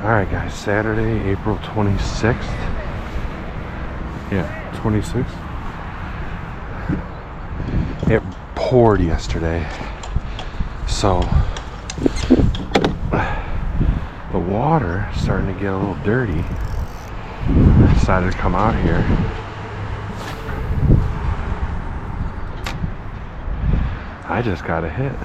Alright guys, Saturday, April 26th. Yeah, 26th. It poured yesterday. So the water starting to get a little dirty. I decided to come out here. I just got a hit.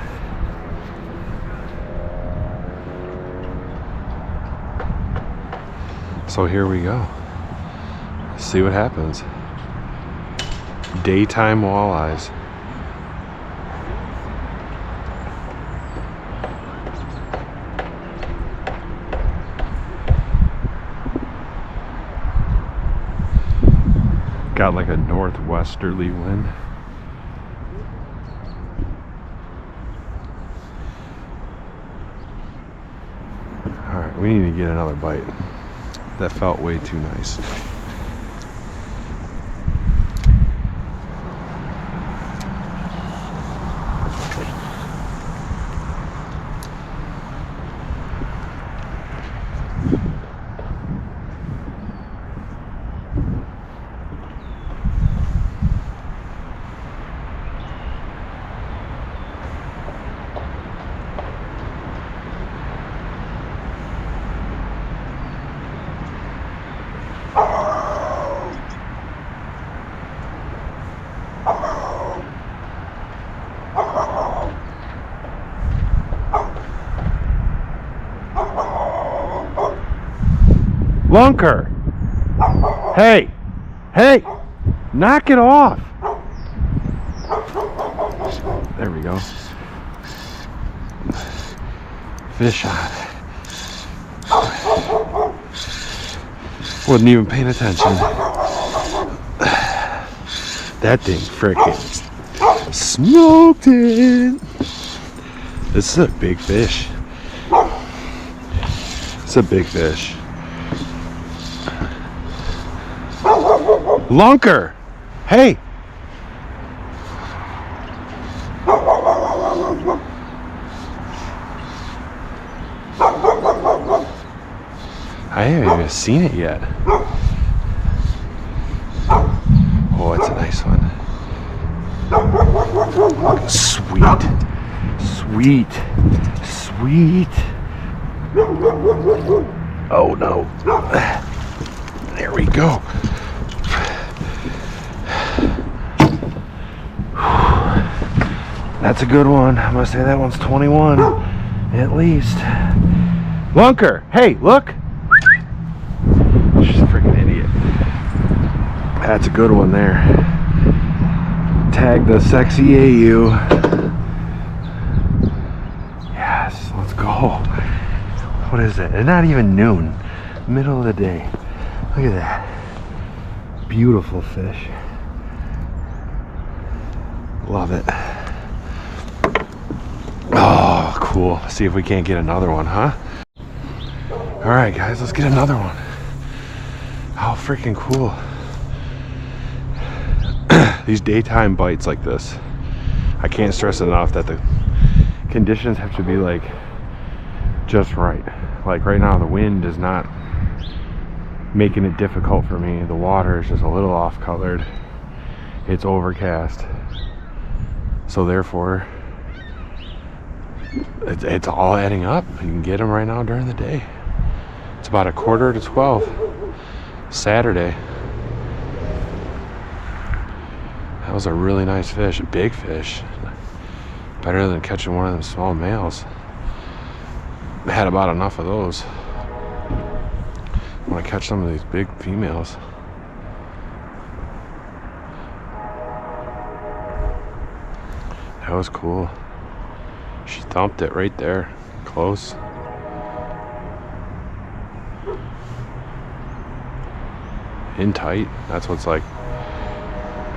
So here we go. See what happens. Daytime walleyes. Got like a northwesterly wind. Alright, we need to get another bite. That felt way too nice. Lunker! Hey! Hey! Knock it off! There we go. Fish on. Wasn't even paying attention. That thing frickin' smoked it! This is a big fish. It's a big fish. Lunker! Hey! I haven't even seen it yet. Oh, it's a nice one. Sweet. Sweet. Sweet. Oh no. There we go. That's a good one. I'm gonna say that one's 21 at least. Lunker, hey, look. She's a freaking idiot. That's a good one there. Tag the sexy AU. Yes, let's go. What is it? It's not even noon. Middle of the day. Look at that. Beautiful fish. Love it. Oh, cool. See if we can't get another one, huh? Alright guys, let's get another one. How freaking cool. These daytime bites like this, I can't stress enough that the conditions have to be like just right. Like right now the wind is not making it difficult for me. The water is just a little off colored. It's overcast. So therefore it's all adding up. You can get them right now during the day. It's about 11:45 Saturday. That was a really nice fish, a big fish. Better than catching one of them small males. I had about enough of those. I want to catch some of these big females. That was cool. She thumped it right there, close. In tight. That's what's like.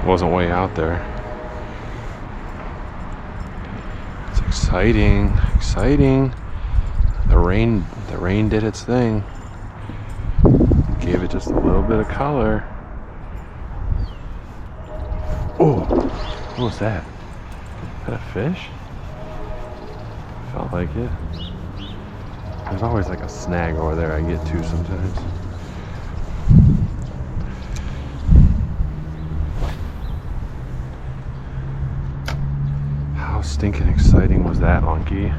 Wasn't way out there. It's exciting, exciting. The rain did its thing. Gave it just a little bit of color. Oh, what was that? Is that a fish? Felt like it. There's always like a snag over there I get to sometimes. How stinking exciting was that, Lunky?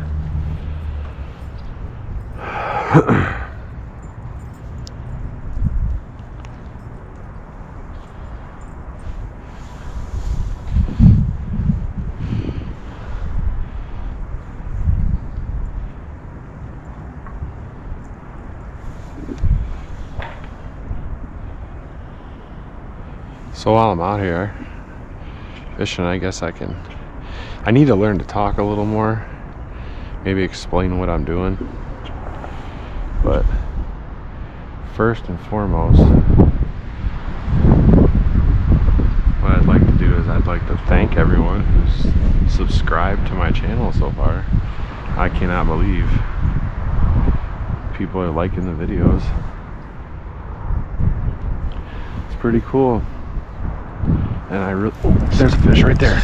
So while I'm out here fishing, I guess I need to learn to talk a little more, maybe explain what I'm doing. But first and foremost, what I'd like to do is I'd like to thank everyone who's subscribed to my channel so far. I cannot believe people are liking the videos. It's pretty cool. And I really, there's a fish right there.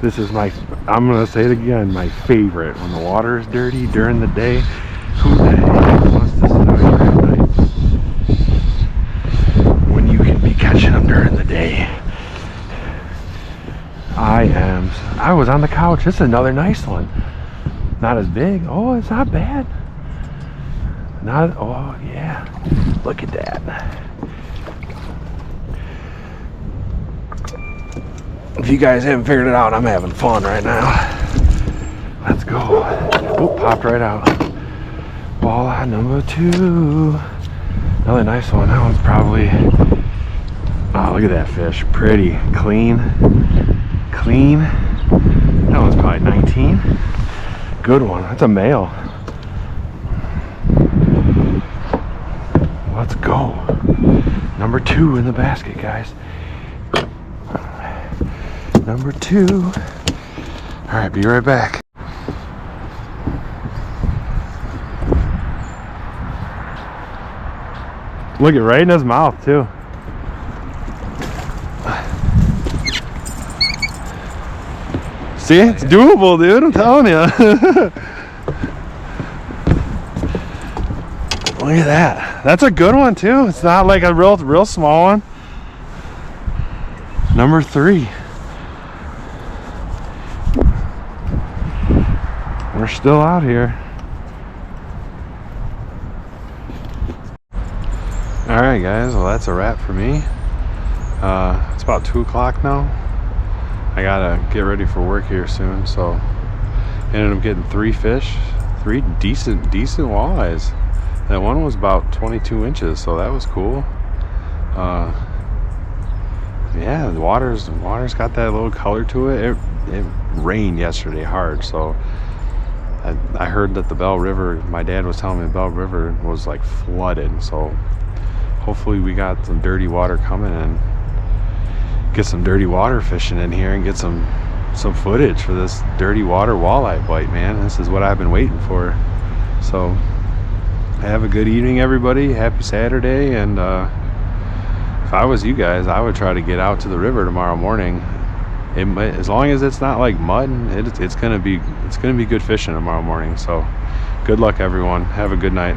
This is I'm gonna say it again, my favorite. When the water is dirty during the day, who the heck wants to sit out here at night when you can be catching them during the day? I was on the couch. This is another nice one. Not as big. Oh, it's not bad. Oh yeah, look at that. If you guys haven't figured it out, I'm having fun right now. Let's go. Oh, popped right out. Walleye number 2. Another nice one. That one's probably, oh, look at that fish. Pretty, clean. That one's probably 19. Good one. That's a male. Let's go. Number 2 in the basket, guys. Number 2. All right, be right back. Look at right in his mouth too. See, it's doable, dude. I'm telling you. Look at that. That's a good one too. It's not like a real small one. Number 3. We're still out here. Alright guys, well that's a wrap for me. It's about 2 o'clock now. I gotta get ready for work here soon, so ended up getting 3 fish, 3 decent walleyes. That one was about 22 inches, so that was cool. Yeah, the water's got that little color to it. It rained yesterday hard, so I heard that the Bell River, my dad was telling me the Bell River was like flooded, so hopefully we got some dirty water coming and get some dirty water fishing in here and get some footage for this dirty water walleye bite, man. This is what I've been waiting for. So have a good evening, everybody. Happy Saturday. And if I was you guys, I would try to get out to the river tomorrow morning. As long as it's not like mud, it's gonna be good fishing tomorrow morning. So good luck, everyone. Have a good night.